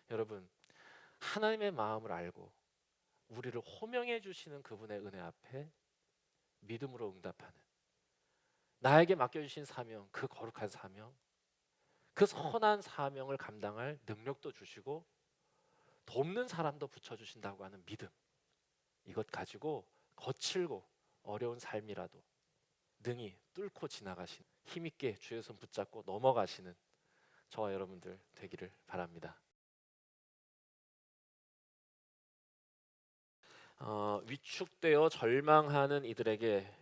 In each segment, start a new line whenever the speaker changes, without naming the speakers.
여러분, 하나님의 마음을 알고 우리를 호명해 주시는 그분의 은혜 앞에 믿음으로 응답하는, 나에게 맡겨주신 사명, 그 거룩한 사명, 그 선한 사명을 감당할 능력도 주시고 돕는 사람도 붙여주신다고 하는 믿음, 이것 가지고 거칠고 어려운 삶이라도 능히 뚫고 지나가신, 힘있게 주의 손 붙잡고 넘어가시는 저와 여러분들 되기를 바랍니다. 위축되어 절망하는 이들에게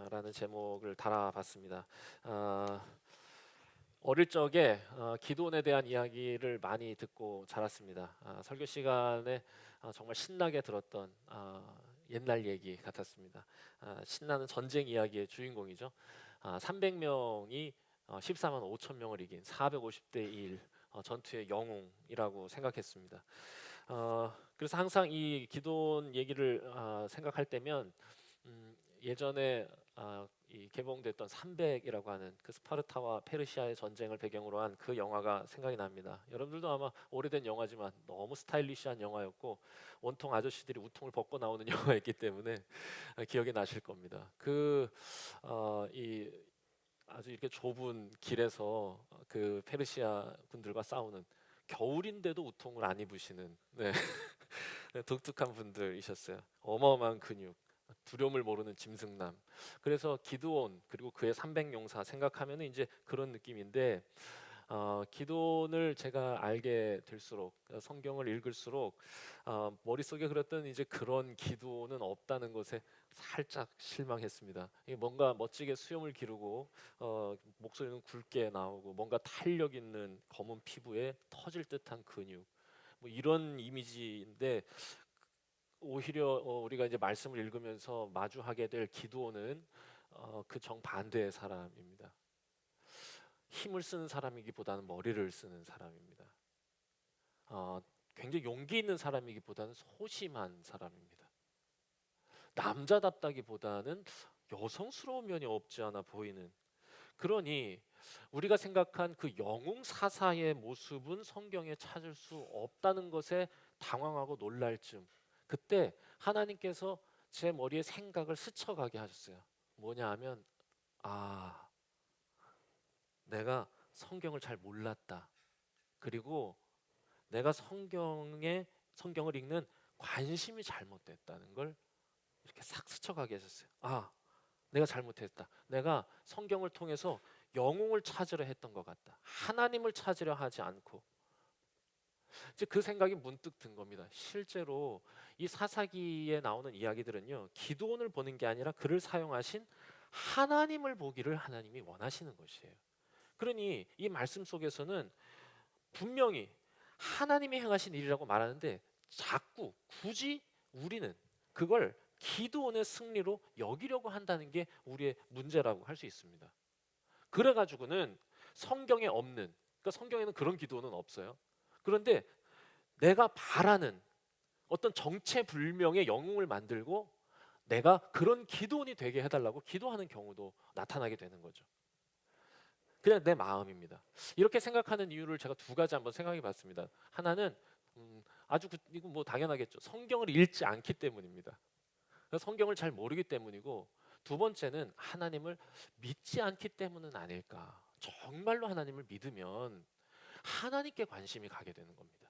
라는 제목을 달아봤습니다. 어, 어릴 적에 기도원에 대한 이야기를 많이 듣고 자랐습니다. 설교 시간에 정말 신나게 들었던 옛날 얘기 같았습니다. 신나는 전쟁 이야기의 주인공이죠. 300명이 14만 5천 명을 이긴 450대 1 전투의 영웅이라고 생각했습니다. 그래서 항상 이 기도원 얘기를 생각할 때면 예전에 이 개봉됐던 300이라고 하는 그 스파르타와 페르시아의 전쟁을 배경으로 한 그 영화가 생각이 납니다. 여러분들도 아마 오래된 영화지만 너무 스타일리시한 영화였고 원통 아저씨들이 우통을 벗고 나오는 영화였기 때문에 기억이 나실 겁니다. 이 아주 이렇게 좁은 길에서 그 페르시아 군들과 싸우는, 겨울인데도 우통을 안 입으시는, 네. 네, 독특한 분들이셨어요. 어마어마한 근육, 두려움을 모르는 짐승남. 그래서 기드온 그리고 그의 300용사 생각하면 이제 그런 느낌인데, 기도를 제가 알게 될수록, 성경을 읽을수록 머릿속에 그렸던 이제 그런 기도는 없다는 것에 살짝 실망했습니다. 이게 뭔가 멋지게 수염을 기르고 목소리는 굵게 나오고 뭔가 탄력 있는 검은 피부에 터질 듯한 근육, 뭐 이런 이미지인데, 오히려 우리가 이제 말씀을 읽으면서 마주하게 될 기도는 그 정반대의 사람입니다. 힘을 쓰는 사람이기보다는 머리를 쓰는 사람입니다. 어, 굉장히 용기 있는 사람이기보다는 소심한 사람입니다. 남자답다기보다는 여성스러운 면이 없지 않아 보이는, 그러니 우리가 생각한 그 영웅 사사의 모습은 성경에 찾을 수 없다는 것에 당황하고 놀랄 쯤, 그때 하나님께서 제 머리에 생각을 스쳐가게 하셨어요. 뭐냐 하면, 아, 내가 성경을 잘 몰랐다. 그리고 내가 성경을 읽는 관심이 잘못됐다는 걸 이렇게 싹 스쳐가게 하셨어요. 내가 잘못했다. 내가 성경을 통해서 영웅을 찾으려 했던 것 같다. 하나님을 찾으려 하지 않고. 이제 그 생각이 문득 든 겁니다. 실제로 이 사사기에 나오는 이야기들은요, 기도원을 보는 게 아니라 그를 사용하신 하나님을 보기를 하나님이 원하시는 것이에요. 그러니 이 말씀 속에서는 분명히 하나님이 행하신 일이라고 말하는데, 자꾸 굳이 우리는 그걸 기도원의 승리로 여기려고 한다는 게 우리의 문제라고 할 수 있습니다. 그래가지고는 성경에 없는, 그러니까 성경에는 그런 기도는 없어요. 그런데 내가 바라는 어떤 정체불명의 영웅을 만들고 내가 그런 기도원이 되게 해달라고 기도하는 경우도 나타나게 되는 거죠. 그냥 내 마음입니다. 이렇게 생각하는 이유를 제가 두 가지 한번 생각해 봤습니다. 하나는 이건 뭐 당연하겠죠. 성경을 읽지 않기 때문입니다. 성경을 잘 모르기 때문이고, 두 번째는 하나님을 믿지 않기 때문은 아닐까. 정말로 하나님을 믿으면 하나님께 관심이 가게 되는 겁니다.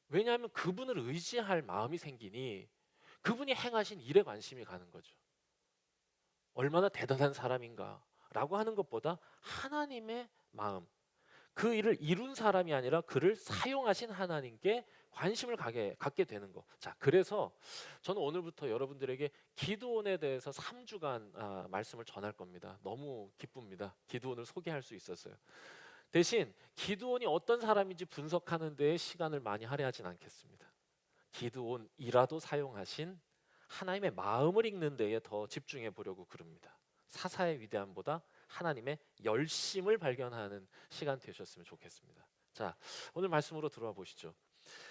왜냐하면 그분을 의지할 마음이 생기니 그분이 행하신 일에 관심이 가는 거죠. 얼마나 대단한 사람인가라고 하는 것보다 하나님의 마음, 그 일을 이룬 사람이 아니라 그를 사용하신 하나님께 관심을 갖게 되는 거. 자, 그래서 저는 오늘부터 여러분들에게 기도원에 대해서 3주간 말씀을 전할 겁니다. 너무 기쁩니다. 기도원을 소개할 수 있었어요. 대신 기드온이 어떤 사람인지 분석하는 데에 시간을 많이 할애하진 않겠습니다. 기드온이라도 사용하신 하나님의 마음을 읽는 데에 더 집중해 보려고 그럽니다. 사사의 위대함보다 하나님의 열심을 발견하는 시간 되셨으면 좋겠습니다. 자, 오늘 말씀으로 들어와 보시죠.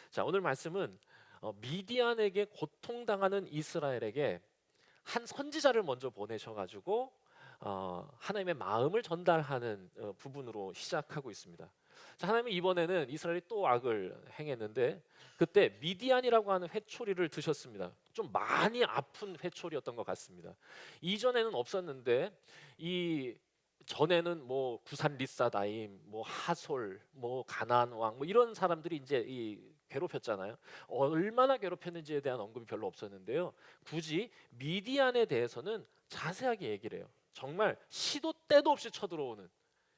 자, 오늘 말씀은 미디안에게 고통당하는 이스라엘에게 한 선지자를 먼저 보내셔가지고 하나님의 마음을 전달하는 부분으로 시작하고 있습니다. 자, 하나님이 이번에는 이스라엘이 또 악을 행했는데 그때 미디안이라고 하는 회초리를 드셨습니다. 좀 많이 아픈 회초리였던 것 같습니다. 이전에는 없었는데 이 전에는 뭐 구산 리사다임, 뭐 하솔, 뭐 가나안 왕, 뭐 이런 사람들이 이제 이 괴롭혔잖아요. 얼마나 괴롭혔는지에 대한 언급이 별로 없었는데요. 굳이 미디안에 대해서는 자세하게 얘기를 해요. 정말 시도 때도 없이 쳐들어오는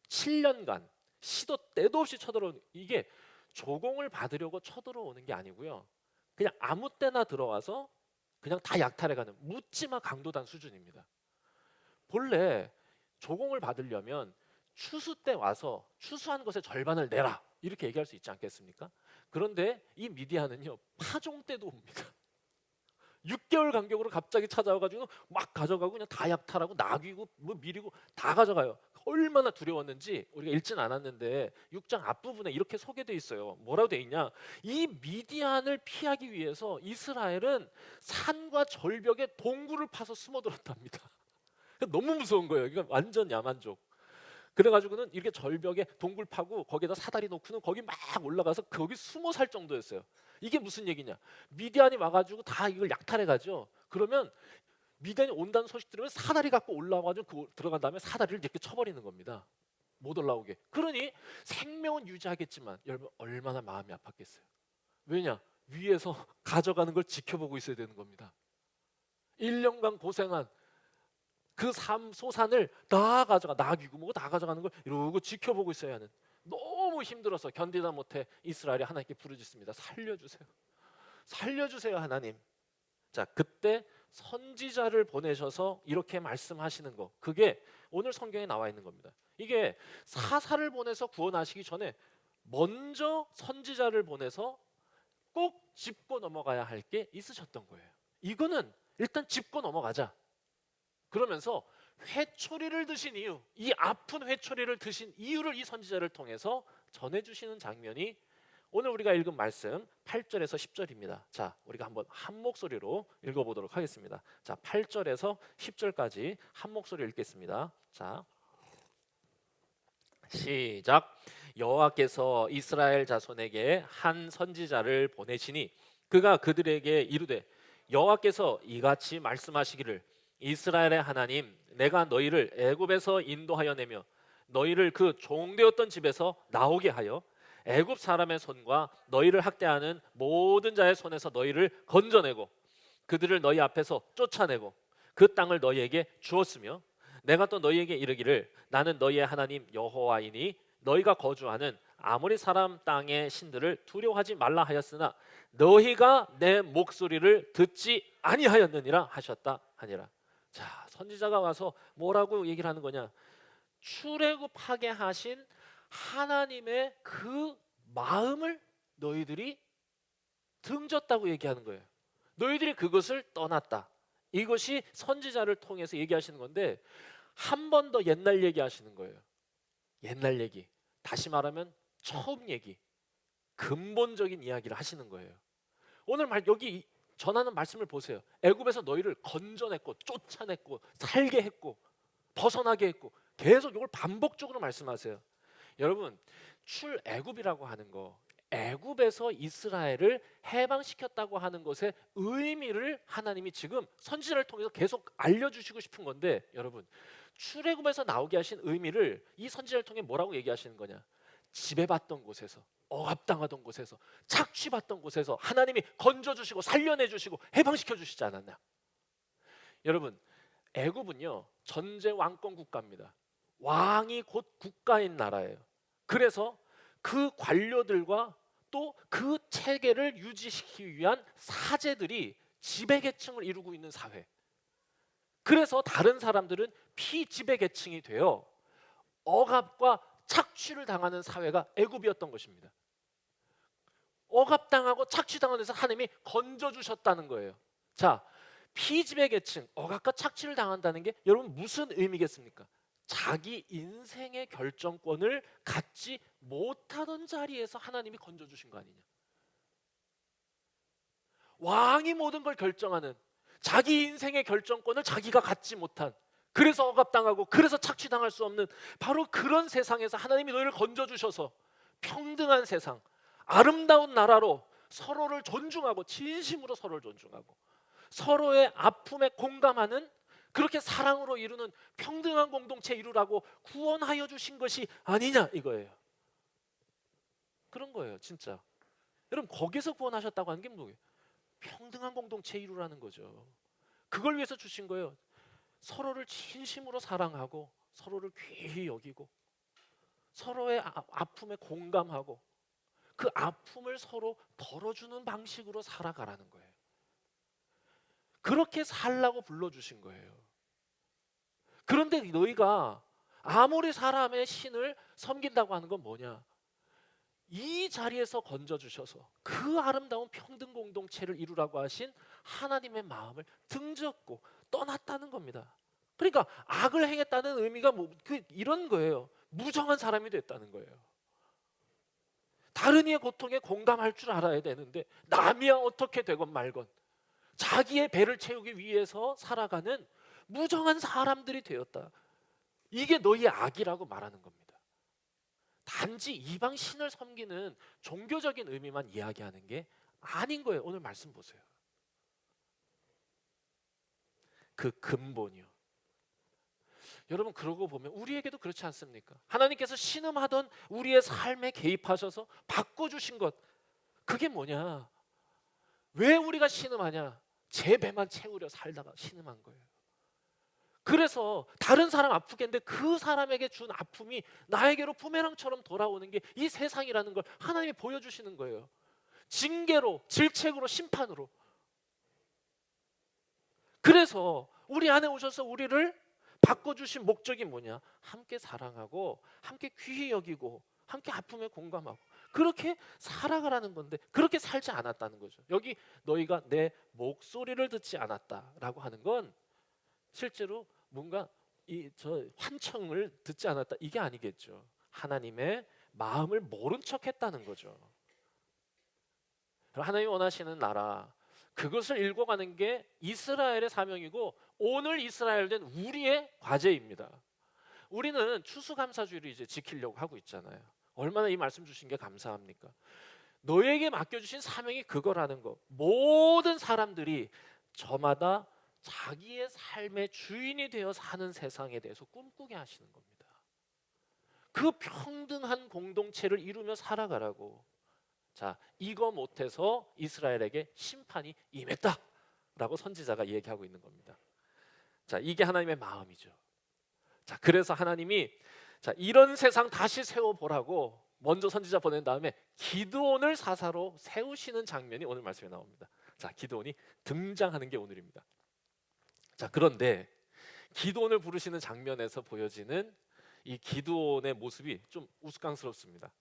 7년간 시도 때도 없이 쳐들어오는, 이게 조공을 받으려고 쳐들어오는 게 아니고요. 그냥 아무 때나 들어와서 그냥 다 약탈해가는 묻지마 강도단 수준입니다. 본래 조공을 받으려면 추수 때 와서 추수한 것의 절반을 내라 이렇게 얘기할 수 있지 않겠습니까? 그런데 이 미디안은요 파종 때도 옵니다. 6개월 간격으로 갑자기 찾아와가지고 막 가져가고 그냥 다 약탈하고 나귀고 뭐 미리고 다 가져가요. 얼마나 두려웠는지 우리가 읽진 않았는데 6장 앞부분에 이렇게 소개돼 있어요. 뭐라고 돼 있냐? 이 미디안을 피하기 위해서 이스라엘은 산과 절벽에 동굴을 파서 숨어들었답니다. 너무 무서운 거예요. 이건 완전 야만족. 그래가지고는 이렇게 절벽에 동굴 파고 거기에다 사다리 놓고는 거기 막 올라가서 거기 숨어 살 정도였어요. 이게 무슨 얘기냐? 미디안이 와가지고 다 이걸 약탈해 가죠. 그러면 미디안이 온다는 소식 들으면 사다리 갖고 올라와가지고 그 들어간 다음에 사다리를 이렇게 쳐버리는 겁니다. 못 올라오게. 그러니 생명은 유지하겠지만 여러분 얼마나 마음이 아팠겠어요. 왜냐? 위에서 가져가는 걸 지켜보고 있어야 되는 겁니다. 1년간 고생한 그 소산을 다 가져가, 나귀고 뭐고 다 가져가는 걸 이러고 지켜보고 있어야 하는, 너무 힘들어서 견디다 못해 이스라엘이 하나님께 부르짖습니다. 살려주세요. 살려주세요 하나님. 자, 그때 선지자를 보내셔서 이렇게 말씀하시는 거, 그게 오늘 성경에 나와 있는 겁니다. 이게 사사를 보내서 구원하시기 전에 먼저 선지자를 보내서 꼭 짚고 넘어가야 할 게 있으셨던 거예요. 이거는 일단 짚고 넘어가자. 그러면서 회초리를 드신 이유, 이 아픈 회초리를 드신 이유를 이 선지자를 통해서 전해주시는 장면이 오늘 우리가 읽은 말씀 8절에서 10절입니다. 자, 우리가 한번 한 목소리로 읽어보도록 하겠습니다. 자, 8절에서 10절까지 한 목소리 읽겠습니다. 자, 시작. 여호와께서 이스라엘 자손에게 한 선지자를 보내시니 그가 그들에게 이르되 여호와께서 이같이 말씀하시기를 이스라엘의 하나님, 내가 너희를 애굽에서 인도하여 내며 너희를 그 종되었던 집에서 나오게 하여 애굽 사람의 손과 너희를 학대하는 모든 자의 손에서 너희를 건져내고 그들을 너희 앞에서 쫓아내고 그 땅을 너희에게 주었으며 내가 또 너희에게 이르기를 나는 너희의 하나님 여호와이니 너희가 거주하는 아모리 사람 땅의 신들을 두려워하지 말라 하였으나 너희가 내 목소리를 듣지 아니하였느니라 하셨다 하니라. 자, 선지자가 와서 뭐라고 얘기를 하는 거냐? 출애굽하게 하신 하나님의 그 마음을 너희들이 등졌다고 얘기하는 거예요. 너희들이 그것을 떠났다. 이것이 선지자를 통해서 얘기하시는 건데 한 번 더 옛날 얘기하시는 거예요. 옛날 얘기. 다시 말하면 처음 얘기. 근본적인 이야기를 하시는 거예요. 오늘 여기 전하는 말씀을 보세요. 애굽에서 너희를 건져냈고 쫓아냈고 살게 했고 벗어나게 했고 계속 이걸 반복적으로 말씀하세요. 여러분, 출애굽이라고 하는 거, 애굽에서 이스라엘을 해방시켰다고 하는 것의 의미를 하나님이 지금 선지자를 통해서 계속 알려주시고 싶은 건데, 여러분, 출애굽에서 나오게 하신 의미를 이 선지자를 통해 뭐라고 얘기하시는 거냐? 지배받던 곳에서, 억압당하던 곳에서, 착취받던 곳에서 하나님이 건져주시고 살려내주시고 해방시켜주시지 않았나? 여러분, 애굽은요 전제 왕권 국가입니다. 왕이 곧 국가인 나라예요. 그래서 그 관료들과 또 그 체계를 유지시키기 위한 사제들이 지배계층을 이루고 있는 사회. 그래서 다른 사람들은 피지배계층이 되어 억압과 착취를 당하는 사회가 애굽이었던 것입니다. 억압당하고 착취당하는 데서 하나님이 건져주셨다는 거예요. 자, 피지배계층, 억압과 착취를 당한다는 게 여러분 무슨 의미겠습니까? 자기 인생의 결정권을 갖지 못하던 자리에서 하나님이 건져주신 거 아니냐. 왕이 모든 걸 결정하는, 자기 인생의 결정권을 자기가 갖지 못한, 그래서 억압당하고 그래서 착취당할 수 없는 바로 그런 세상에서 하나님이 너희를 건져주셔서 평등한 세상, 아름다운 나라로 서로를 존중하고 진심으로 서로를 존중하고 서로의 아픔에 공감하는 그렇게 사랑으로 이루는 평등한 공동체 이루라고 구원하여 주신 것이 아니냐 이거예요. 그런 거예요, 진짜. 여러분 거기서 구원하셨다고 하는 게 뭐예요? 평등한 공동체 이루라는 거죠. 그걸 위해서 주신 거예요. 서로를 진심으로 사랑하고 서로를 귀히 여기고 서로의 아픔에 공감하고 그 아픔을 서로 덜어주는 방식으로 살아가라는 거예요. 그렇게 살라고 불러주신 거예요. 그런데 너희가 아무리 사람의 신을 섬긴다고 하는 건 뭐냐? 이 자리에서 건져주셔서 그 아름다운 평등 공동체를 이루라고 하신 하나님의 마음을 등졌고 떠났다는 겁니다. 그러니까 악을 행했다는 의미가 이런 거예요. 무정한 사람이 됐다는 거예요. 다른 이의 고통에 공감할 줄 알아야 되는데 남이야 어떻게 되건 말건 자기의 배를 채우기 위해서 살아가는 무정한 사람들이 되었다. 이게 너희의 악이라고 말하는 겁니다. 단지 이방 신을 섬기는 종교적인 의미만 이야기하는 게 아닌 거예요. 오늘 말씀 보세요. 그 근본이요. 여러분 그러고 보면 우리에게도 그렇지 않습니까? 하나님께서 신음하던 우리의 삶에 개입하셔서 바꿔주신 것 그게 뭐냐? 왜 우리가 신음하냐? 제 배만 채우려 살다가 신음한 거예요. 그래서 다른 사람 아프게 했는데 그 사람에게 준 아픔이 나에게로 부메랑처럼 돌아오는 게 이 세상이라는 걸 하나님이 보여주시는 거예요. 징계로, 질책으로, 심판으로. 그래서 우리 안에 오셔서 우리를 바꿔주신 목적이 뭐냐? 함께 사랑하고 함께 귀히 여기고 함께 아픔에 공감하고 그렇게 살아가라는 건데 그렇게 살지 않았다는 거죠. 여기 너희가 내 목소리를 듣지 않았다라고 하는 건 실제로 뭔가 저 환청을 듣지 않았다 이게 아니겠죠. 하나님의 마음을 모른 척했다는 거죠. 하나님이 원하시는 나라 그것을 읽어가는 게 이스라엘의 사명이고 오늘 이스라엘된 우리의 과제입니다. 우리는 추수감사주의를 이제 지키려고 하고 있잖아요. 얼마나 이 말씀 주신 게 감사합니까? 너에게 맡겨주신 사명이 그거라는 거. 모든 사람들이 저마다 자기의 삶의 주인이 되어 사는 세상에 대해서 꿈꾸게 하시는 겁니다. 그 평등한 공동체를 이루며 살아가라고. 자, 이거 못해서 이스라엘에게 심판이 임했다라고 선지자가 얘기하고 있는 겁니다. 자, 이게 하나님의 마음이죠. 자, 그래서 하나님이 자, 이런 세상 다시 세워보라고 먼저 선지자 보낸 다음에 기드온을 사사로 세우시는 장면이 오늘 말씀에 나옵니다. 자, 기드온이 등장하는 게 오늘입니다. 자, 그런데 기드온을 부르시는 장면에서 보여지는 이 기드온의 모습이 좀 우스꽝스럽습니다.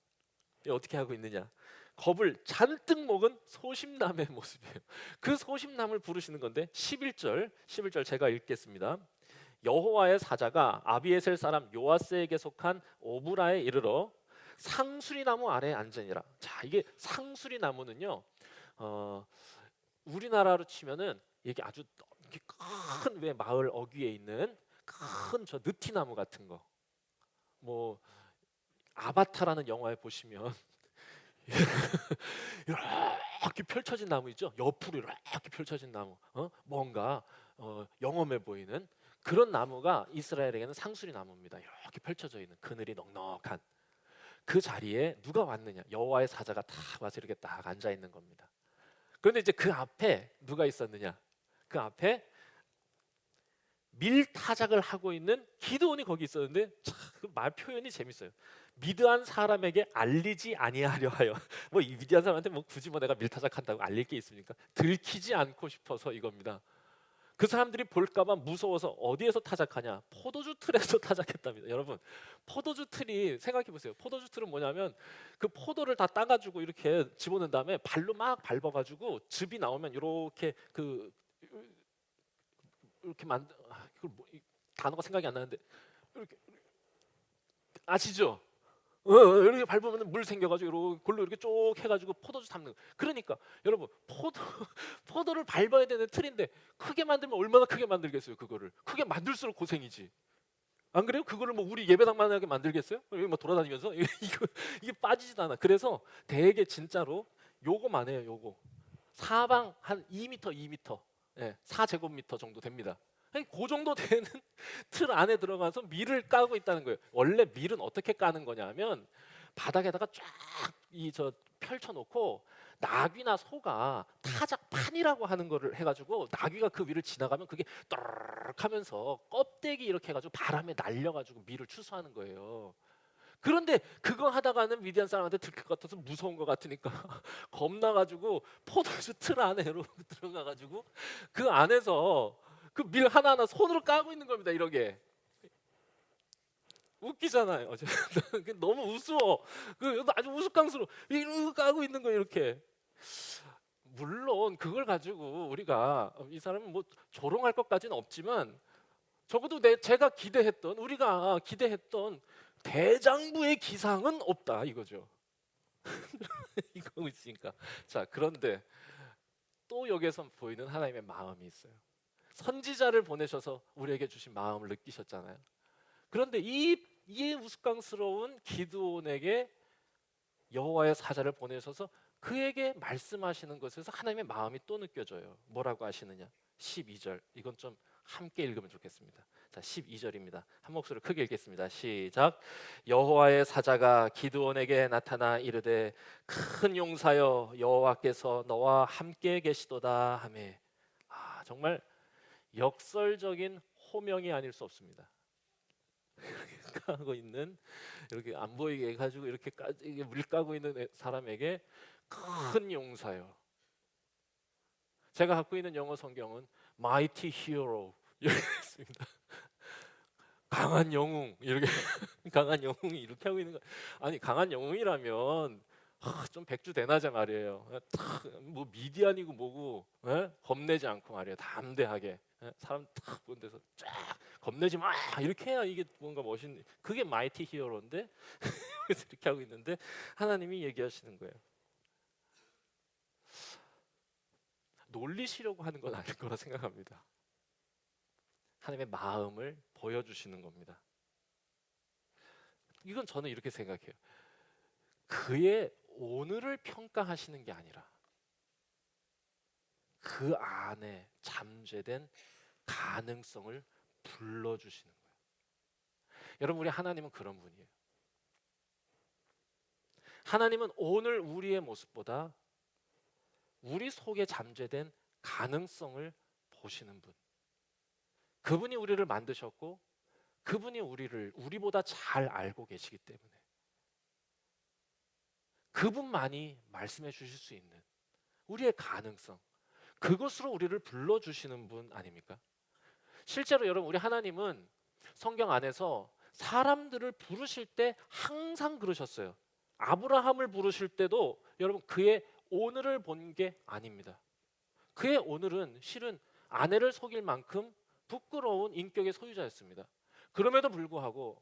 어떻게 하고 있느냐? 겁을 잔뜩 먹은 소심남의 모습이에요. 그 소심남을 부르시는 건데 11절 제가 읽겠습니다. 여호와의 사자가 아비에셀 사람 요아스에게 속한 오브라에 이르러 상수리 나무 아래에 앉으니라. 자, 이게 상수리 나무는요, 우리나라로 치면은 이게 아주 큰 왜 마을 어귀에 있는 큰 저 느티나무 같은 거, 뭐 아바타라는 영화에 보시면 이렇게 펼쳐진 나무 있죠. 옆으로 이렇게 펼쳐진 나무, 뭔가 영험해 보이는 그런 나무가 이스라엘에게는 상수리 나무입니다. 이렇게 펼쳐져 있는 그늘이 넉넉한 그 자리에 누가 왔느냐? 여호와의 사자가 다 와서 이렇게 딱 앉아 있는 겁니다. 그런데 이제 그 앞에 누가 있었느냐? 그 앞에 밀타작을 하고 있는 기드온이 거기 있었는데 그 말 표현이 재밌어요. 미드한 사람에게 알리지 아니하려 하여. 뭐 이 미드한 사람한테 뭐 굳이 뭐 내가 밀타작한다고 알릴 게 있습니까? 들키지 않고 싶어서 이겁니다. 그 사람들이 볼까봐 무서워서 어디에서 타작하냐? 포도주 틀에서 타작했답니다. 여러분, 포도주 틀이 생각해 보세요. 포도주 틀은 뭐냐면 그 포도를 다 따가지고 이렇게 집어넣은 다음에 발로 막 밟아가지고 즙이 나오면 이렇게 이렇게 단어가 생각이 안 나는데 이렇게 아시죠? 이렇게 밟으면 물 생겨가지고 골로 이렇게 쭉 해가지고 포도주 담는. 그러니까 여러분 포도를 밟아야 되는 틀인데 크게 만들면 얼마나 크게 만들겠어요. 그거를 크게 만들수록 고생이지. 안 그래요? 그거를 뭐 우리 예배당만 하게 만들겠어요? 여기 뭐 돌아다니면서 이게 빠지지도 않아. 그래서 되게 진짜로 요거만 해요. 요거 사방 한 2m, 2m, 예, 4제곱미터 정도 됩니다. 아니, 그 정도 되는 틀 안에 들어가서 밀을 까고 있다는 거예요. 원래 밀은 어떻게 까는 거냐면 바닥에다가 쫙 이 저 펼쳐놓고 나귀나 소가 타작판이라고 하는 거를 해가지고 나귀가 그 위를 지나가면 그게 떠르륵 하면서 껍데기 이렇게 해가지고 바람에 날려가지고 밀을 추수하는 거예요. 그런데 그거 하다가는 미디안 사람한테 들킬 것 같아서 무서운 것 같으니까 겁나가지고 포도주 틀 안으로 들어가가지고 그 안에서 그 밀 하나하나 손으로 까고 있는 겁니다. 이러게 웃기잖아요. 너무 우스워. 그 아주 우스꽝스러워. 이러고 까고 있는 거 이렇게. 물론 그걸 가지고 우리가 이 사람은 뭐 조롱할 것까지는 없지만 적어도 제가 기대했던 우리가 기대했던 대장부의 기상은 없다 이거죠. 이거 있으니까. 자, 그런데 또 여기에서 보이는 하나님의 마음이 있어요. 선지자를 보내셔서 우리에게 주신 마음을 느끼셨잖아요. 그런데 이 우스꽝스러운 기드온에게 여호와의 사자를 보내셔서 그에게 말씀하시는 것에서 하나님의 마음이 또 느껴져요. 뭐라고 하시느냐? 12절. 이건 좀 함께 읽으면 좋겠습니다. 자, 12절입니다. 한 목소리로 크게 읽겠습니다. 시작. 여호와의 사자가 기드온에게 나타나 이르되 큰 용사여 여호와께서 너와 함께 계시도다 하매. 정말 역설적인 호명이 아닐 수 없습니다. 하고 있는 이렇게 안 보이게 해가지고 이렇게 물 까고 있는 사람에게 큰 용사요. 제가 갖고 있는 영어 성경은 Mighty Hero 이렇게 있습니다. 강한 영웅 이렇게 강한 영웅이 이렇게 하고 있는 거 아니 강한 영웅이라면 좀 백주대낮에 말이에요. 뭐 미디안이고 뭐고 겁내지 않고 말이에요. 담대하게 사람 탁 보는 데서 쫙 겁내지 마 이렇게 해야 이게 뭔가 멋있는 그게 마이티 히어로인데 이렇게 하고 있는데 하나님이 얘기하시는 거예요. 놀리시려고 하는 건 아닐 거라 생각합니다. 하나님의 마음을 보여주시는 겁니다. 이건 저는 이렇게 생각해요. 그의 오늘을 평가하시는 게 아니라 그 안에 잠재된 가능성을 불러주시는 거예요. 여러분, 우리 하나님은 그런 분이에요. 하나님은 오늘 우리의 모습보다 우리 속에 잠재된 가능성을 보시는 분. 그분이 우리를 만드셨고 그분이 우리보다 잘 알고 계시기 때문에 그분만이 말씀해 주실 수 있는 우리의 가능성, 그것으로 우리를 불러주시는 분 아닙니까? 실제로 여러분, 우리 하나님은 성경 안에서 사람들을 부르실 때 항상 그러셨어요. 아브라함을 부르실 때도 여러분 그의 오늘을 본 게 아닙니다. 그의 오늘은 실은 아내를 속일 만큼 부끄러운 인격의 소유자였습니다. 그럼에도 불구하고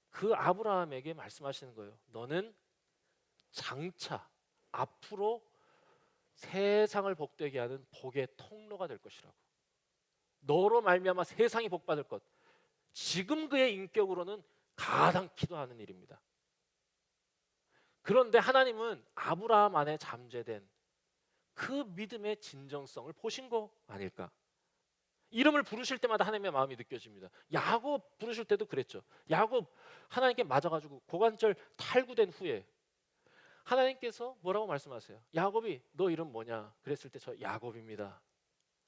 그 아브라함에게 말씀하시는 거예요. 너는 장차 앞으로 세상을 복되게 하는 복의 통로가 될 것이라고. 너로 말미암아 세상이 복받을 것. 지금 그의 인격으로는 가당키도 하는 일입니다. 그런데 하나님은 아브라함 안에 잠재된 그 믿음의 진정성을 보신 거 아닐까? 이름을 부르실 때마다 하나님의 마음이 느껴집니다. 야곱 부르실 때도 그랬죠. 야곱 하나님께 맞아가지고 고관절 탈구된 후에 하나님께서 뭐라고 말씀하세요? 야곱이 너 이름 뭐냐? 그랬을 때 저 야곱입니다.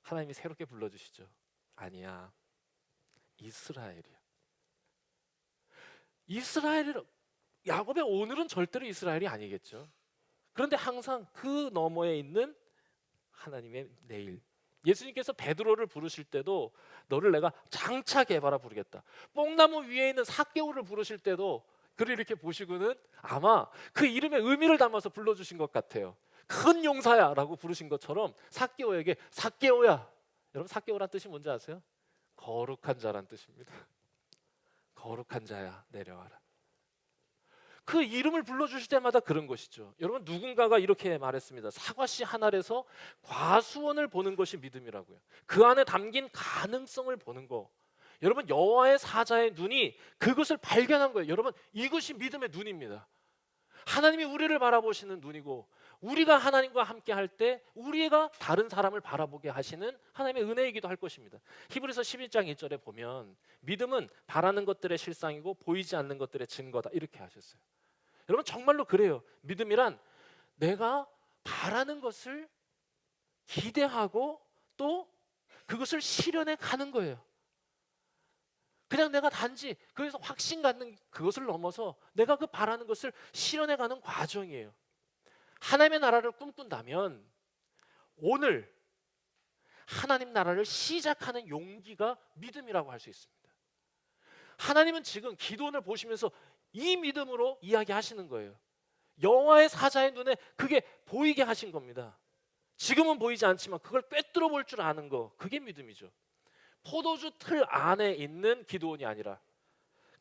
하나님이 새롭게 불러주시죠. 아니야, 이스라엘이야. 이스라엘을 야곱의 오늘은 절대로 이스라엘이 아니겠죠. 그런데 항상 그 너머에 있는 하나님의 내일. 예수님께서 베드로를 부르실 때도 너를 내가 장차 개바라 부르겠다. 뽕나무 위에 있는 삭개오를 부르실 때도 그를 이렇게 보시고는 아마 그 이름의 의미를 담아서 불러주신 것 같아요. 큰 용사야 라고 부르신 것처럼 삭개오에게 삭개오야. 여러분, 삭개오란 뜻이 뭔지 아세요? 거룩한 자란 뜻입니다. 거룩한 자야, 내려와라. 그 이름을 불러주실 때마다 그런 것이죠. 여러분, 누군가가 이렇게 말했습니다. 사과씨 한 알에서 과수원을 보는 것이 믿음이라고요. 그 안에 담긴 가능성을 보는 거. 여러분, 여호와의 사자의 눈이 그것을 발견한 거예요. 여러분, 이것이 믿음의 눈입니다. 하나님이 우리를 바라보시는 눈이고, 우리가 하나님과 함께 할 때 우리가 다른 사람을 바라보게 하시는 하나님의 은혜이기도 할 것입니다. 히브리서 11장 1절에 보면 믿음은 바라는 것들의 실상이고 보이지 않는 것들의 증거다, 이렇게 하셨어요. 여러분, 정말로 그래요. 믿음이란 내가 바라는 것을 기대하고 또 그것을 실현해 가는 거예요. 그냥 내가 단지 거기서 확신 갖는 그것을 넘어서 내가 그 바라는 것을 실현해 가는 과정이에요. 하나님의 나라를 꿈꾼다면 오늘 하나님 나라를 시작하는 용기가 믿음이라고 할 수 있습니다. 하나님은 지금 기도원을 보시면서 이 믿음으로 이야기하시는 거예요. 여호와의 사자의 눈에 그게 보이게 하신 겁니다. 지금은 보이지 않지만 그걸 꿰뚫어 볼 줄 아는 거, 그게 믿음이죠. 포도주 틀 안에 있는 기도원이 아니라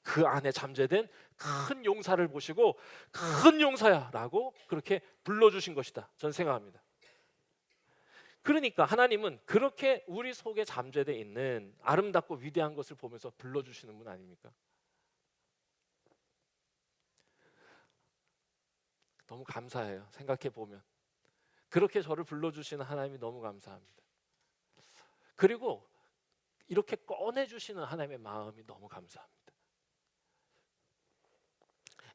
그 안에 잠재된 큰 용사를 보시고 큰 용사야 라고 그렇게 불러주신 것이다, 저는 생각합니다. 그러니까 하나님은 그렇게 우리 속에 잠재되어 있는 아름답고 위대한 것을 보면서 불러주시는 분 아닙니까? 너무 감사해요. 생각해 보면 그렇게 저를 불러주시는 하나님이 너무 감사합니다. 그리고 이렇게 꺼내주시는 하나님의 마음이 너무 감사합니다.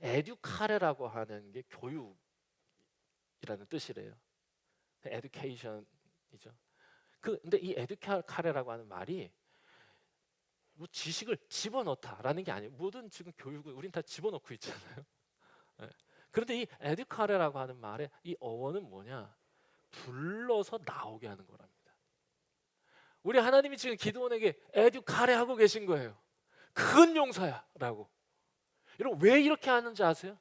에듀카레라고 하는 게 교육이라는 뜻이래요. 에듀케이션이죠. 근데 이 에듀카레라고 하는 말이 뭐 지식을 집어넣다라는 게 아니에요. 모든 지금 교육을 우린 다 집어넣고 있잖아요. 네. 그런데 이 에듀카레라고 하는 말의 이 어원은 뭐냐? 불러서 나오게 하는 거랍니다. 우리 하나님이 지금 기드온에게 에듀카레 하고 계신 거예요. 큰 용사야 라고. 여러분, 왜 이렇게 하는지 아세요?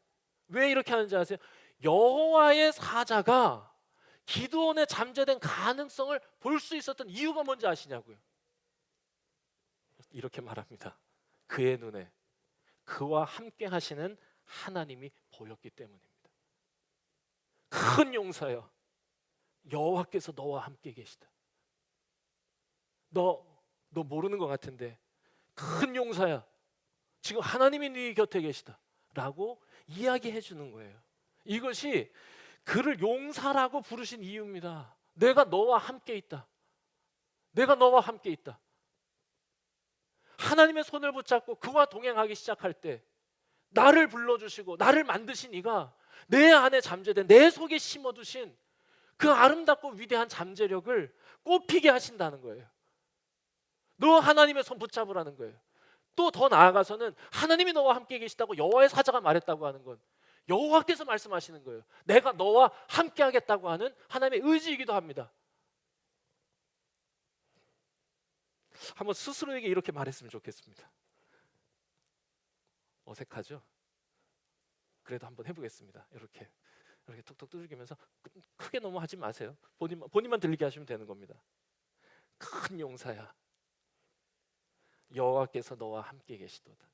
왜 이렇게 하는지 아세요? 여호와의 사자가 기드온의 잠재된 가능성을 볼 수 있었던 이유가 뭔지 아시냐고요? 이렇게 말합니다. 그의 눈에 그와 함께 하시는 하나님이 보였기 때문입니다. 큰 용사여, 여호와께서 너와 함께 계시다. 너 모르는 것 같은데 큰 용사야, 지금 하나님이 네 곁에 계시다 라고 이야기해 주는 거예요. 이것이 그를 용사라고 부르신 이유입니다. 내가 너와 함께 있다. 내가 너와 함께 있다. 하나님의 손을 붙잡고 그와 동행하기 시작할 때 나를 불러주시고 나를 만드신 이가 내 안에 잠재된, 내 속에 심어두신 그 아름답고 위대한 잠재력을 꽃피게 하신다는 거예요. 너 하나님의 손 붙잡으라는 거예요. 또 더 나아가서는 하나님이 너와 함께 계시다고 여호와의 사자가 말했다고 하는 건 여호와께서 말씀하시는 거예요. 내가 너와 함께 하겠다고 하는 하나님의 의지이기도 합니다. 한번 스스로에게 이렇게 말했으면 좋겠습니다. 어색하죠? 그래도 한번 해보겠습니다. 이렇게 톡톡 두들기면서 크게 너무 하지 마세요. 본인만 들리게 하시면 되는 겁니다. 큰 용사야, 여호와께서 너와 함께 계시도다.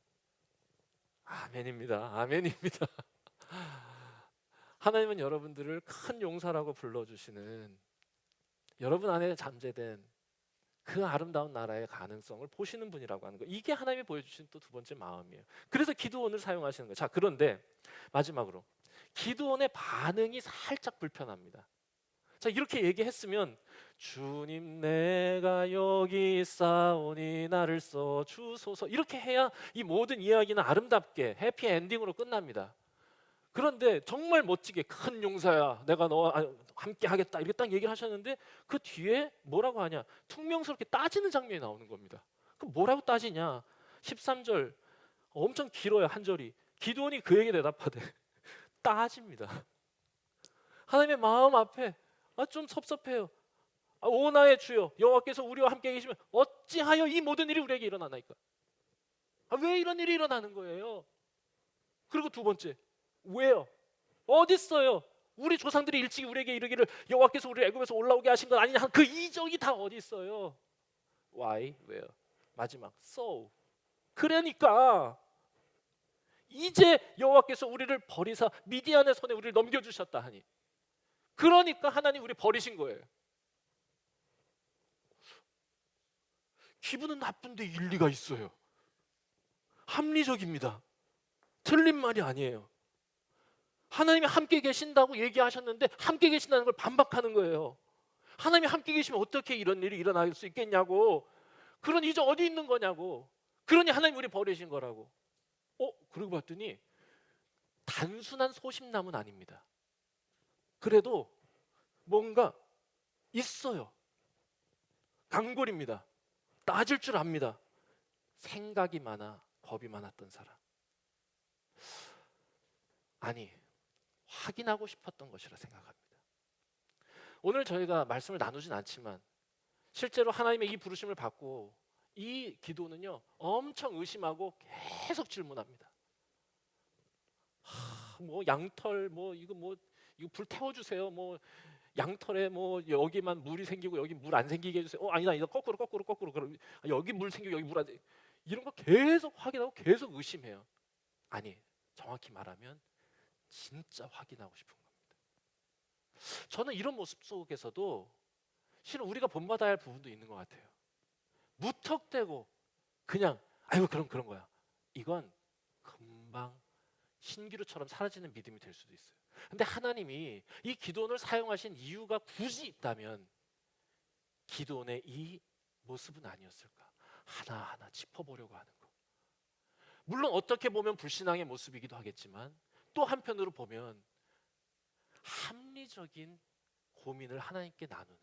아멘입니다. 아멘입니다. 하나님은 여러분들을 큰 용사라고 불러주시는, 여러분 안에 잠재된 그 아름다운 나라의 가능성을 보시는 분이라고 하는 거, 이게 하나님이 보여주신 또 두 번째 마음이에요. 그래서 기드온을 사용하시는 거예요. 자, 그런데 마지막으로 기드온의 반응이 살짝 불편합니다. 자, 이렇게 얘기했으면 주님 내가 여기 있사오니 나를 써 주소서, 이렇게 해야 이 모든 이야기는 아름답게 해피엔딩으로 끝납니다. 그런데 정말 멋지게 큰 용사야, 내가 너와 함께 하겠다, 이렇게 딱 얘기를 하셨는데 그 뒤에 뭐라고 하냐, 퉁명스럽게 따지는 장면이 나오는 겁니다. 그럼 뭐라고 따지냐? 13절 엄청 길어요. 한 절이. 기드온이 그에게 대답하되 따집니다. 하나님의 마음 앞에 좀 섭섭해요. 오 나의 주여, 여호와께서 우리와 함께 계시면 어찌하여 이 모든 일이 우리에게 일어나나이까? 왜 이런 일이 일어나는 거예요? 그리고 두 번째, 왜요? 어디 있어요? 우리 조상들이 일찍이 우리에게 이르기를 여호와께서 우리를 애굽에서 올라오게 하신 건 아니냐, 그 이적이 다 어디 있어요? Why? 왜요? 마지막 so. 그러니까 이제 여호와께서 우리를 버리사 미디안의 손에 우리를 넘겨주셨다 하니, 그러니까 하나님 우리 버리신 거예요. 기분은 나쁜데 일리가 있어요. 합리적입니다. 틀린 말이 아니에요. 하나님이 함께 계신다고 얘기하셨는데 함께 계신다는 걸 반박하는 거예요. 하나님이 함께 계시면 어떻게 이런 일이 일어날 수 있겠냐고. 그런 이제 어디 있는 거냐고. 그러니 하나님 우리 버리신 거라고. 그러고 봤더니 단순한 소심남은 아닙니다. 그래도 뭔가 있어요. 강골입니다. 따질 줄 압니다. 생각이 많아 겁이 많았던 사람. 아니, 확인하고 싶었던 것이라 생각합니다. 오늘 저희가 말씀을 나누진 않지만 실제로 하나님의 이 부르심을 받고 이 기도는요 엄청 의심하고 계속 질문합니다. 뭐 양털 이거 불 태워주세요. 뭐 양털에 뭐 여기만 물이 생기고 여기 물 안 생기게 해주세요. 아니다 거꾸로 그럼 여기 물 생기고 여기 물 안 생기고 이런 거 계속 확인하고 계속 의심해요. 아니, 정확히 말하면 진짜 확인하고 싶은 겁니다. 저는 이런 모습 속에서도 실은 우리가 본받아야 할 부분도 있는 것 같아요. 무턱대고 그냥 아이고 그럼 그런 거야. 이건 금방 신기루처럼 사라지는 믿음이 될 수도 있어요. 근데 하나님이 이 기도원을 사용하신 이유가 굳이 있다면 기도원의 이 모습은 아니었을까? 하나하나 짚어보려고 하는 거. 물론 어떻게 보면 불신앙의 모습이기도 하겠지만 또 한편으로 보면 합리적인 고민을 하나님께 나누는,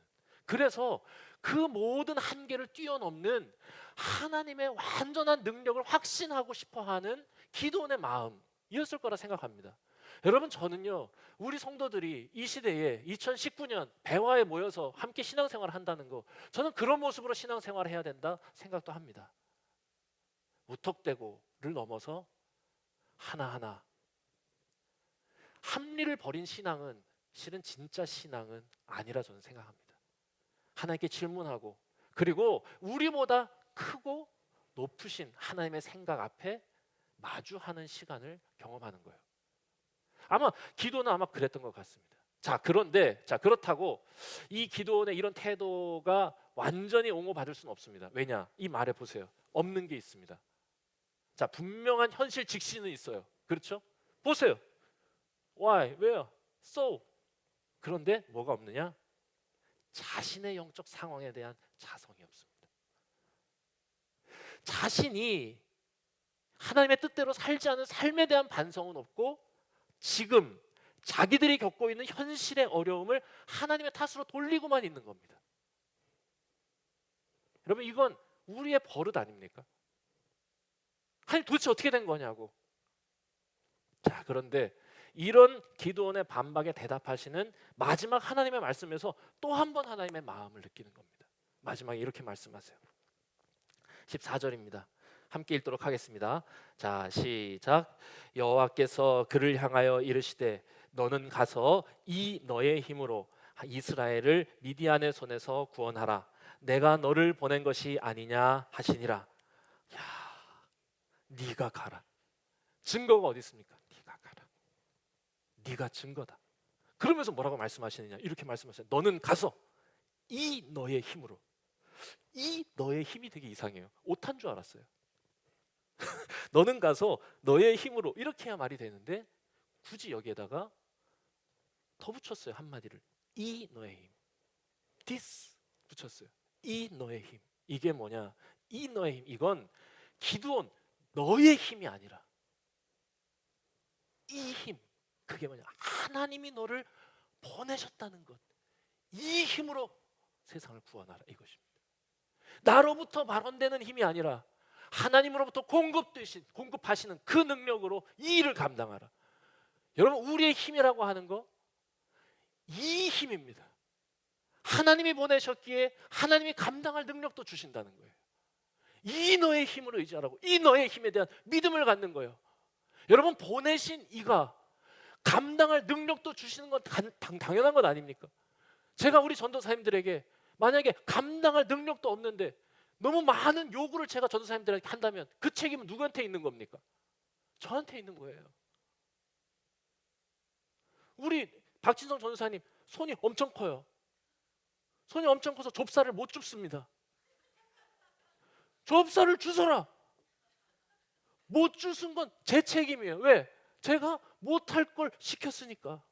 그래서 그 모든 한계를 뛰어넘는 하나님의 완전한 능력을 확신하고 싶어하는 기도원의 마음이었을 거라 생각합니다. 여러분, 저는요 우리 성도들이 이 시대에 2019년 배화에 모여서 함께 신앙생활을 한다는 거, 저는 그런 모습으로 신앙생활을 해야 된다 생각도 합니다. 무턱대고를 넘어서 하나하나. 합리를 버린 신앙은 실은 진짜 신앙은 아니라 저는 생각합니다. 하나님께 질문하고, 그리고 우리보다 크고 높으신 하나님의 생각 앞에 마주하는 시간을 경험하는 거예요. 아마 기도는 아마 그랬던 것 같습니다. 그런데 그렇다고 이 기도원의 이런 태도가 완전히 옹호받을 수는 없습니다. 왜냐? 이 말에 보세요. 없는 게 있습니다. 분명한 현실 직시는 있어요. 그렇죠? 보세요. Why? 왜요? So. 그런데 뭐가 없느냐? 자신의 영적 상황에 대한 자성이 없습니다. 자신이 하나님의 뜻대로 살지 않은 삶에 대한 반성은 없고, 지금 자기들이 겪고 있는 현실의 어려움을 하나님의 탓으로 돌리고만 있는 겁니다. 여러분, 이건 우리의 버릇 아닙니까? 하나님 도대체 어떻게 된 거냐고. 그런데 이런 기도원의 반박에 대답하시는 마지막 하나님의 말씀에서 또 한 번 하나님의 마음을 느끼는 겁니다. 마지막에 이렇게 말씀하세요. 14절입니다. 함께 읽도록 하겠습니다. 시작. 여호와께서 그를 향하여 이르시되 너는 가서 이 너의 힘으로 이스라엘을 미디안의 손에서 구원하라. 내가 너를 보낸 것이 아니냐 하시니라. 네가 가라. 증거가 어디 있습니까? 네가 가라. 네가 증거다. 그러면서 뭐라고 말씀하시느냐? 이렇게 말씀하세요. 너는 가서 이 너의 힘으로. 이 너의 힘이 되게 이상해요. 오탄 줄 알았어요. 너는 가서 너의 힘으로, 이렇게 해야 말이 되는데 굳이 여기에다가 더 붙였어요. 한마디를. 이 너의 힘. This 붙였어요. 이 너의 힘. 이게 뭐냐? 이 너의 힘. 이건 기도원 너의 힘이 아니라 이 힘. 그게 뭐냐? 하나님이 너를 보내셨다는 것. 이 힘으로 세상을 구원하라, 이것입니다. 나로부터 발원되는 힘이 아니라 하나님으로부터 공급하시는 그 능력으로 이 일을 감당하라. 여러분, 우리의 힘이라고 하는 거 이 힘입니다. 하나님이 보내셨기에 하나님이 감당할 능력도 주신다는 거예요. 이 너의 힘으로 의지하라고. 이 너의 힘에 대한 믿음을 갖는 거예요. 여러분, 보내신 이가 감당할 능력도 주시는 건 당연한 것 아닙니까? 제가 우리 전도사님들에게 만약에 감당할 능력도 없는데 너무 많은 요구를 제가 전도사님들에게 한다면 그 책임은 누구한테 있는 겁니까? 저한테 있는 거예요. 우리 박진성 전도사님 손이 엄청 커요. 손이 엄청 커서 좁쌀을 못 줍습니다. 접사를 주소라. 못 주신 건 제 책임이에요. 왜? 제가 못할 걸 시켰으니까.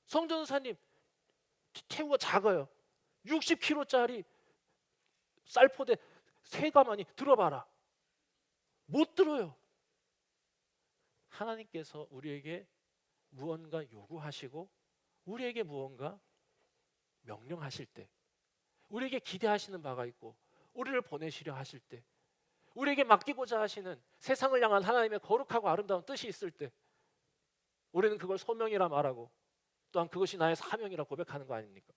성전사님 태우가 작아요. 60kg짜리 쌀포대 세 가마니 들어봐라. 못 들어요. 하나님께서 우리에게 무언가 요구하시고 우리에게 무언가 명령하실 때, 우리에게 기대하시는 바가 있고 우리를 보내시려 하실 때, 우리에게 맡기고자 하시는 세상을 향한 하나님의 거룩하고 아름다운 뜻이 있을 때, 우리는 그걸 소명이라 말하고 또한 그것이 나의 사명이라 고백하는 거 아닙니까?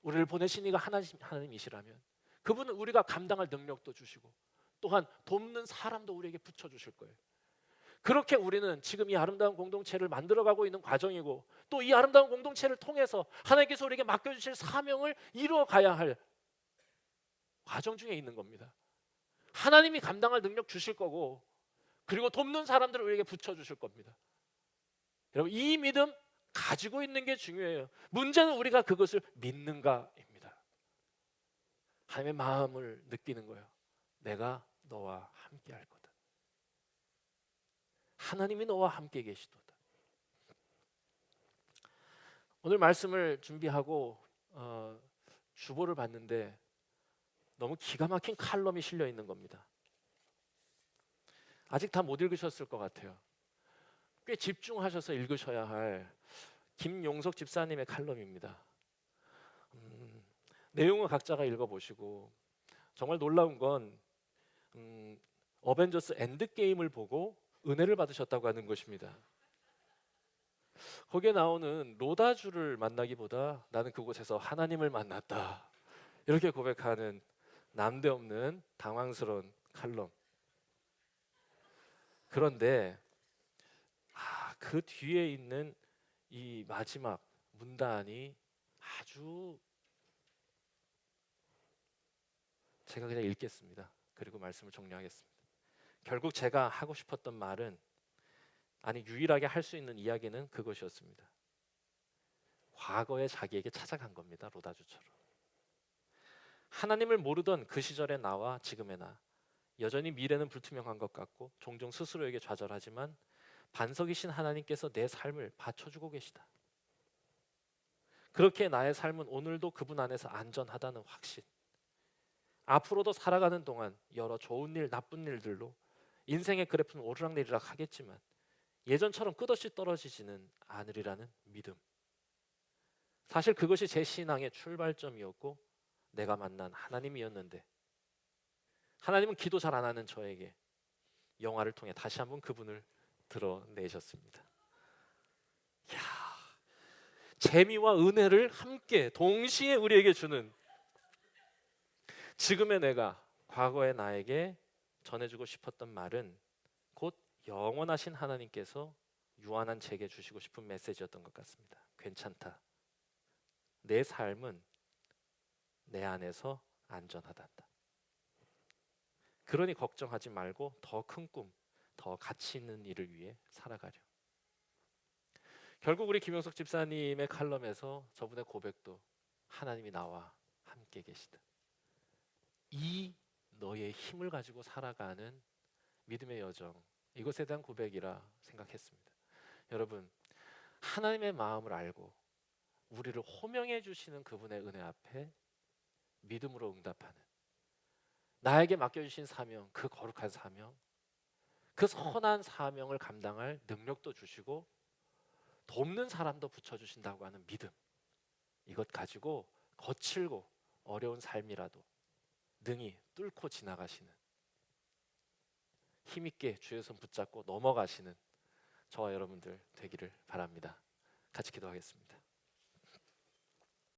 우리를 보내신 이가 하나님이시라면 그분은 우리가 감당할 능력도 주시고 또한 돕는 사람도 우리에게 붙여주실 거예요. 그렇게 우리는 지금 이 아름다운 공동체를 만들어가고 있는 과정이고 또 이 아름다운 공동체를 통해서 하나님께서 우리에게 맡겨주실 사명을 이루어가야 할 과정 중에 있는 겁니다. 하나님이 감당할 능력 주실 거고 그리고 돕는 사람들을 우리에게 붙여주실 겁니다. 여러분, 이 믿음 가지고 있는 게 중요해요. 문제는 우리가 그것을 믿는가입니다. 하나님의 마음을 느끼는 거예요. 내가 너와 함께 할 거다. 하나님이 너와 함께 계시도다. 오늘 말씀을 준비하고 주보를 봤는데 너무 기가 막힌 칼럼이 실려 있는 겁니다. 아직 다 못 읽으셨을 것 같아요. 꽤 집중하셔서 읽으셔야 할 김용석 집사님의 칼럼입니다. 내용은 각자가 읽어보시고 정말 놀라운 건 어벤져스 엔드게임을 보고 은혜를 받으셨다고 하는 것입니다. 거기에 나오는 로다주를 만나기보다 나는 그곳에서 하나님을 만났다, 이렇게 고백하는 남대없는 당황스러운 칼럼. 그런데 그 뒤에 있는 이 마지막 문단이 아주, 제가 그냥 읽겠습니다. 그리고 말씀을 정리하겠습니다. 결국 제가 하고 싶었던 말은, 아니 유일하게 할 수 있는 이야기는 그것이었습니다. 과거에 자기에게 찾아간 겁니다. 로다주처럼. 하나님을 모르던 그 시절의 나와 지금의 나, 여전히 미래는 불투명한 것 같고 종종 스스로에게 좌절하지만 반석이신 하나님께서 내 삶을 받쳐주고 계시다. 그렇게 나의 삶은 오늘도 그분 안에서 안전하다는 확신. 앞으로도 살아가는 동안 여러 좋은 일, 나쁜 일들로 인생의 그래프는 오르락내리락 하겠지만 예전처럼 끝없이 떨어지지는 않으리라는 믿음. 사실 그것이 제 신앙의 출발점이었고 내가 만난 하나님이었는데, 하나님은 기도 잘 안 하는 저에게 영화를 통해 다시 한번 그분을 드러내셨습니다. 이야, 재미와 은혜를 함께 동시에 우리에게 주는 지금의 내가 과거의 나에게 전해주고 싶었던 말은 곧 영원하신 하나님께서 유한한 제게 주시고 싶은 메시지였던 것 같습니다. 괜찮다. 내 삶은 내 안에서 안전하단다. 그러니 걱정하지 말고 더 큰 꿈, 더 가치 있는 일을 위해 살아가려. 결국 우리 김용석 집사님의 칼럼에서 저분의 고백도 하나님이 나와 함께 계시다. 이 너의 힘을 가지고 살아가는 믿음의 여정, 이것에 대한 고백이라 생각했습니다. 여러분, 하나님의 마음을 알고 우리를 호명해 주시는 그분의 은혜 앞에 믿음으로 응답하는, 나에게 맡겨주신 사명, 그 거룩한 사명, 그 선한 사명을 감당할 능력도 주시고 돕는 사람도 붙여주신다고 하는 믿음, 이것 가지고 거칠고 어려운 삶이라도 능히 뚫고 지나가시는, 힘있게 주의 손 붙잡고 넘어가시는 저와 여러분들 되기를 바랍니다. 같이 기도하겠습니다.